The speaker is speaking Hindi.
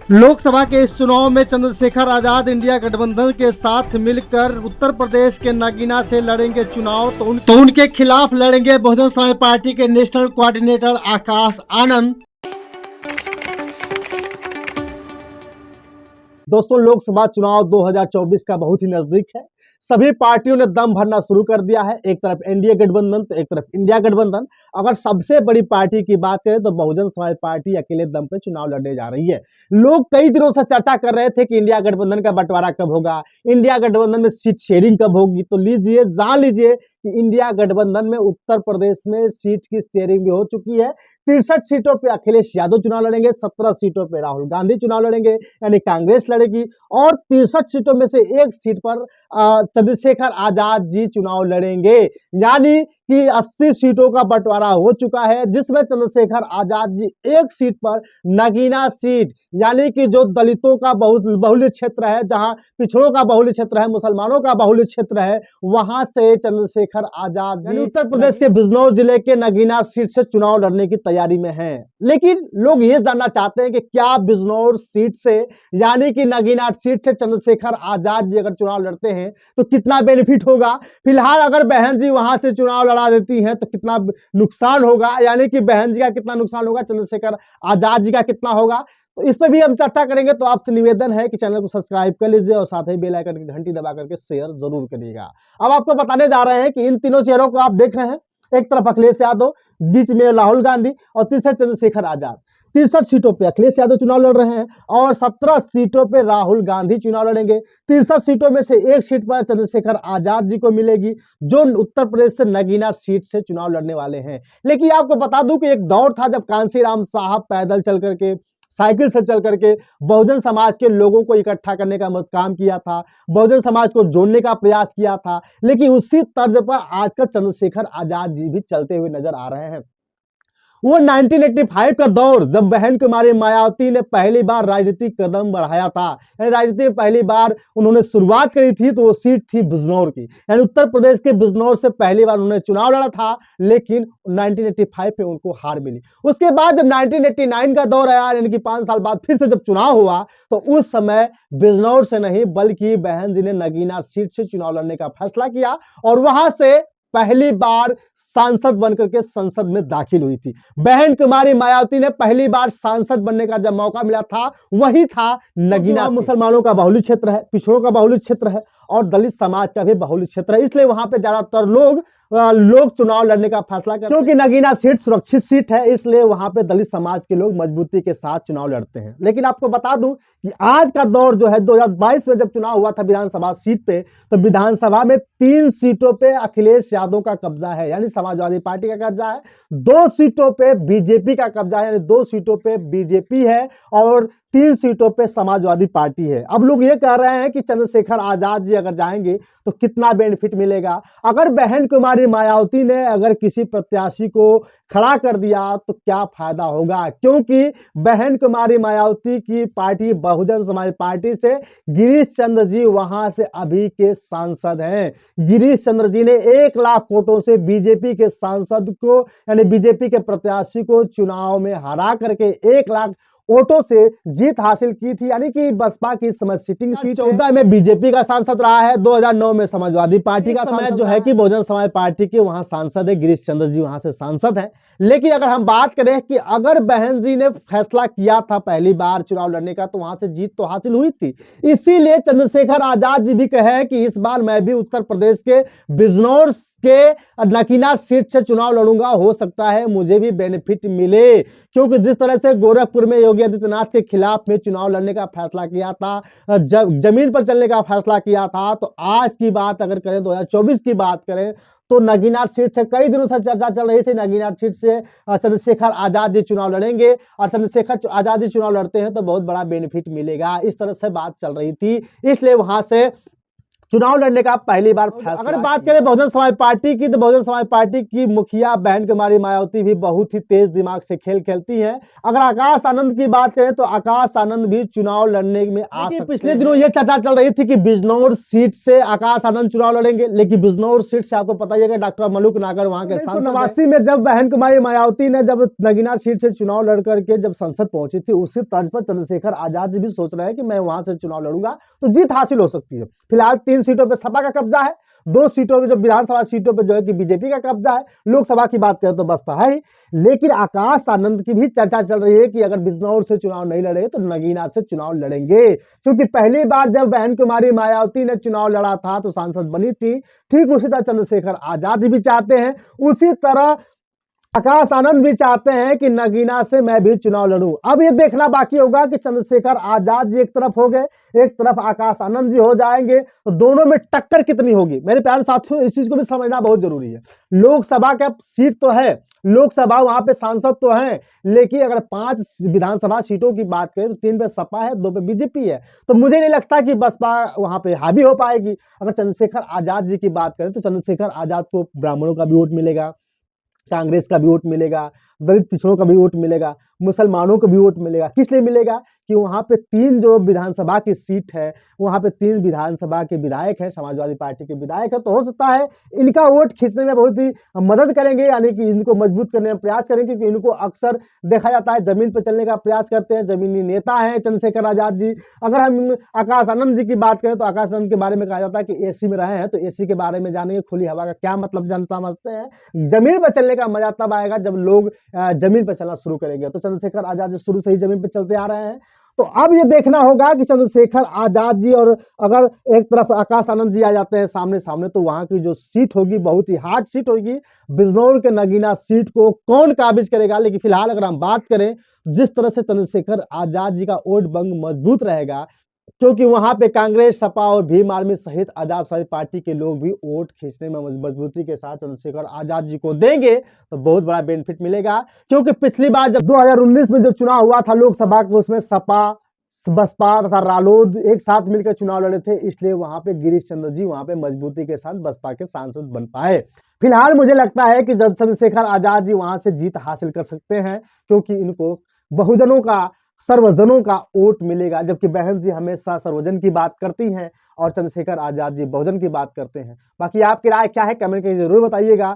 लोकसभा के इस चुनाव में चंद्रशेखर आजाद इंडिया गठबंधन के साथ मिलकर उत्तर प्रदेश के नगीना से लड़ेंगे चुनाव। तो उनके खिलाफ लड़ेंगे बहुजन समाज पार्टी के नेशनल कोऑर्डिनेटर आकाश आनंद। दोस्तों, लोकसभा चुनाव 2024 का बहुत ही नजदीक है। सभी पार्टियों ने दम भरना शुरू कर दिया है। एक तरफ एनडीए गठबंधन तो एक तरफ इंडिया गठबंधन। अगर सबसे बड़ी पार्टी की बात करें तो बहुजन समाज पार्टी अकेले दम पे चुनाव लड़ने जा रही है। लोग कई दिनों से चर्चा कर रहे थे कि इंडिया गठबंधन का बंटवारा कब होगा, इंडिया गठबंधन में सीट शेयरिंग कब होगी। तो लीजिए, जान लीजिए कि इंडिया गठबंधन में उत्तर प्रदेश में सीट की शेयरिंग भी हो चुकी है। 63 सीटों पे अखिलेश यादव चुनाव लड़ेंगे, 17 सीटों पे राहुल गांधी चुनाव लड़ेंगे, यानी कांग्रेस लड़ेगी। और 63 सीटों में से एक सीट पर चंद्रशेखर आजाद जी चुनाव लड़ेंगे। यानी कि 80 सीटों का बंटवारा हो चुका है, जिसमें चंद्रशेखर आजाद जी एक सीट पर नगीना सीट, यानी कि जो दलितों का बहुल्य क्षेत्र है, जहां पिछड़ों का बहुल्य क्षेत्र है, मुसलमानों का बहुल्य क्षेत्र है, वहां से चंद्रशेखर आजाद जी उत्तर प्रदेश के बिजनौर जिले के नगीना सीट से चुनाव लड़ने की तैयारी में हैं। लेकिन लोग ये जानना चाहते हैं कि क्या बिजनौर सीट से, यानी कि नगीना सीट से चंद्रशेखर आजाद जी अगर चुनाव लड़ते हैं तो कितना बेनिफिट होगा। फिलहाल अगर बहन जी वहां से चुनाव लड़ा देती हैं तो कितना नुकसान होगा, यानी कि बहन जी का कितना नुकसान होगा, चंद्रशेखर आजाद जी का कितना होगा। तो इस पर भी हम चर्चा करेंगे। तो आपसे निवेदन है कि चैनल को सब्सक्राइब कर लीजिए और साथ ही बेल आइकन की घंटी दबा करके शेयर जरूर करिएगा। अब आपको बताने जा रहे हैं कि इन तीनों चेहरों को आप देख रहे हैं, एक तरफ अखिलेश यादव, बीच में राहुल गांधी और तीसरे चंद्रशेखर आजाद। 63 सीटों पे अखिलेश यादव चुनाव लड़ रहे हैं और 17 सीटों पे राहुल गांधी चुनाव लड़ेंगे। 63 सीटों में से एक सीट पर चंद्रशेखर आजाद जी को मिलेगी, जो उत्तर प्रदेश से नगीना सीट से चुनाव लड़ने वाले हैं। लेकिन आपको बता दूं कि एक दौर था जब कांशीराम साहब पैदल चल करके, साइकिल से चल करके बहुजन समाज के लोगों को इकट्ठा करने का काम किया था, बहुजन समाज को जोड़ने का प्रयास किया था। लेकिन उसी तर्ज पर आजकल चंद्रशेखर आजाद जी भी चलते हुए नजर आ रहे हैं। वो 1985 का दौर, जब बहन कुमारी मायावती ने पहली बार राजनीतिक कदम बढ़ाया था, यानी राजनीति में पहली बार उन्होंने शुरुआत करी थी, तो वो सीट थी बिजनौर की। यानी उत्तर प्रदेश के बिजनौर से पहली बार उन्होंने चुनाव लड़ा था, लेकिन 1985 पे उनको हार मिली। उसके बाद जब 1989 का दौर आया, यानी कि 5 साल बाद फिर से जब चुनाव हुआ, तो उस समय बिजनौर से नहीं बल्कि बहन जी ने नगीना सीट से चुनाव लड़ने का फैसला किया और वहां से पहली बार सांसद बनकर के संसद में दाखिल हुई थी। बहन कुमारी मायावती ने पहली बार सांसद बनने का जब मौका मिला था, वही था नगीना। मुसलमानों का बहुल्य क्षेत्र है, पिछड़ों का बहुल्य क्षेत्र है और दलित समाज का भी बहुल्य क्षेत्र है, इसलिए वहां पे ज्यादातर लोग चुनाव लड़ने का फैसला करते हैं। क्योंकि नगीना सीट सुरक्षित सीट है, इसलिए वहां पे दलित समाज के लोग मजबूती के साथ चुनाव लड़ते हैं। लेकिन आपको बता दूं कि आज का दौर जो है, 2022 में जब चुनाव हुआ था विधानसभा सीट पे, तो विधानसभा में 3 सीटों पे अखिलेश यादव का कब्जा है, यानी समाजवादी पार्टी का कब्जा है। 2 सीटों पे बीजेपी का कब्जा है, यानी 2 सीटों पे बीजेपी है और 3 सीटों पे समाजवादी पार्टी है। अब लोग ये कह रहे हैं कि चंद्रशेखर आजाद जी अगर जाएंगे तो कितना बेनिफिट मिलेगा। अगर बहन कुमारी मायावती ने अगर किसी प्रत्याशी को खड़ा कर दिया तो क्या फायदा होगा, क्योंकि बहन कुमारी मायावती की पार्टी बहुजन समाज पार्टी से गिरीश चंद्र जी वहां से अभी के सांसद हैं। गिरीश चंद्र जी ने 1 लाख वोटों से बीजेपी के सांसद को, यानी बीजेपी के प्रत्याशी को चुनाव में हरा करके 1 लाख वोटों से जीत हासिल की थी, यानी कि बसपा की समय सिटिंग सीट 14 में बीजेपी का सांसद रहा है, 2009 में समाजवादी पार्टी का समय जो है कि बहुजन समाज पार्टी के वहां सांसद है, गिरीश चंद्र जी वहां से सांसद हैं। लेकिन अगर हम बात करें कि अगर बहन जी ने फैसला किया था पहली बार चुनाव लड़ने का, तो वहां से जीत तो हासिल हुई थी। इसीलिए चंद्रशेखर आजाद जी भी कहे कि इस बार मैं भी उत्तर प्रदेश के बिजनौर के नगीना सीट से चुनाव लड़ूंगा, हो सकता है मुझे भी बेनिफिट मिले। क्योंकि जिस तरह से गोरखपुर में योगी आदित्यनाथ के खिलाफ में चुनाव लड़ने का फैसला किया था, जमीन पर चलने का फैसला किया था, तो आज की बात अगर करें, 2024 की बात करें, तो नगीना सीट से कई दिनों से चर्चा चल रही थी। नगीना सीट से चंद्रशेखर आजाद जी चुनाव लड़ेंगे और चंद्रशेखर आजाद जी चुनाव लड़ते हैं तो बहुत बड़ा बेनिफिट मिलेगा, इस तरह से बात चल रही थी। इसलिए वहां से चुनाव लड़ने का पहली बार फैसला। अगर बात करें बहुजन समाज पार्टी की, तो बहुजन समाज पार्टी की मुखिया बहन कुमारी मायावती भी बहुत ही तेज दिमाग से खेल खेलती हैं। अगर आकाश आनंद की बात करें तो आकाश आनंद भी चुनाव लड़ने में आ सकते हैं। पिछले दिनों ये चर्चा चल रही थी कि बिजनौर सीट से आकाश आनंद चुनाव लड़ेंगे, लेकिन बिजनौर सीट से आपको पता ही है कि डॉक्टर मलूक नागर वहां के सांसद 1989 में जब बहन कुमारी मायावती ने जब नगीना सीट से चुनाव लड़ करके जब संसद पहुंची थी, उसी तर्ज पर चंद्रशेखर आजाद भी सोच रहे हैं कि मैं वहां से चुनाव लड़ूंगा तो जीत हासिल हो सकती है। फिलहाल 3 सीटों पर सपा का कब्जा है, 2 सीटों पे जो विधानसभा सीटों पे जो है कि बीजेपी का कब्जा है, लोकसभा की बात करें तो बसपा है ही। लेकिन आकाश आनंद की भी चर्चा चल रही है कि अगर बिजनौर से चुनाव नहीं लड़े तो नगीना से चुनाव लड़ेंगे, क्योंकि पहली बार जब बहन कुमारी मायावती ने चुनाव लड़ा था तो सांसद बनी थी। ठीक उसी तरह चंद्रशेखर आजाद भी चाहते हैं, उसी तरह आकाश आनंद भी चाहते हैं कि नगीना से मैं भी चुनाव लड़ूं। अब ये देखना बाकी होगा कि चंद्रशेखर आजाद जी एक तरफ हो गए, एक तरफ आकाश आनंद जी हो जाएंगे, तो दोनों में टक्कर कितनी होगी। मेरे प्यारे साथियों, इस चीज को भी समझना बहुत जरूरी है। लोकसभा का सीट तो है, लोकसभा वहां पे सांसद तो हैं, लेकिन अगर 5 विधानसभा सीटों की बात करें तो 3 पे सपा है, 2 पे बीजेपी है, तो मुझे नहीं लगता कि बसपा वहां पे हावी हो पाएगी। अगर चंद्रशेखर आजाद जी की बात करें तो चंद्रशेखर आजाद को ब्राह्मणों का भी वोट मिलेगा, कांग्रेस का भी वोट मिलेगा, दलित पिछड़ों का भी वोट मिलेगा, मुसलमानों को भी वोट मिलेगा। किस लिए मिलेगा कि वहां पे 3 जो विधानसभा की सीट है, वहां पे 3 विधानसभा के विधायक हैं, समाजवादी पार्टी के विधायक है, तो हो सकता है इनका वोट खींचने में बहुत ही मदद करेंगे, यानी कि इनको मजबूत करने में प्रयास करेंगे, क्योंकि इनको अक्सर देखा जाता है जमीन पर चलने का प्रयास करते हैं, जमीनी नेता हैं चंद्रशेखर आजाद जी। अगर हम आकाश आनंद जी की बात करें तो आकाश आनंद के बारे में कहा जाता है कि एसी में रहे हैं, तो एसी के बारे में जानेंगे, खुली हवा का क्या मतलब जन समझते हैं। जमीन पर चलने का मजा तब आएगा जब लोग जमीन पर चलना शुरू करेंगे, तो चंद्रशेखर आजाद जी शुरू से ही जमीन पर चलते आ रहे हैं। तो अब ये देखना होगा कि चंद्रशेखर आजाद जी और अगर एक तरफ आकाश आनंद जी आ जाते हैं सामने सामने, तो वहां की जो सीट होगी बहुत ही हार्ड सीट होगी। बिजनौर के नगीना सीट को कौन काबिज करेगा। लेकिन फिलहाल अगर हम बात करें, जिस तरह से चंद्रशेखर आजाद जी का वोट बैंक मजबूत रहेगा, क्योंकि वहां पे कांग्रेस, सपा और भीम आर्मी सहित आजाद समाज पार्टी के लोग भी वोट खींचने में मजबूती के साथ चंद्रशेखर आजाद जी को देंगे, तो बहुत बड़ा बेनिफिट मिलेगा। क्योंकि पिछली बार जब 2019 में जो चुनाव हुआ था लोकसभा का, उसमें सपा, बसपा तथा रालोद एक साथ मिलकर चुनाव लड़े थे, इसलिए वहां पे गिरीश चंद्र जी वहां पे मजबूती के साथ बसपा के सांसद बन पाए। फिलहाल मुझे लगता है कि जब चंद्रशेखर आजाद जी वहां से जीत हासिल कर सकते हैं, क्योंकि इनको बहुजनों का, सर्वजनों का वोट मिलेगा, जबकि बहन जी हमेशा सर्वजन की बात करती हैं और चंद्रशेखर आजाद जी बहुजन की बात करते हैं। बाकी आपकी राय क्या है, कमेंट करके जरूर बताइएगा।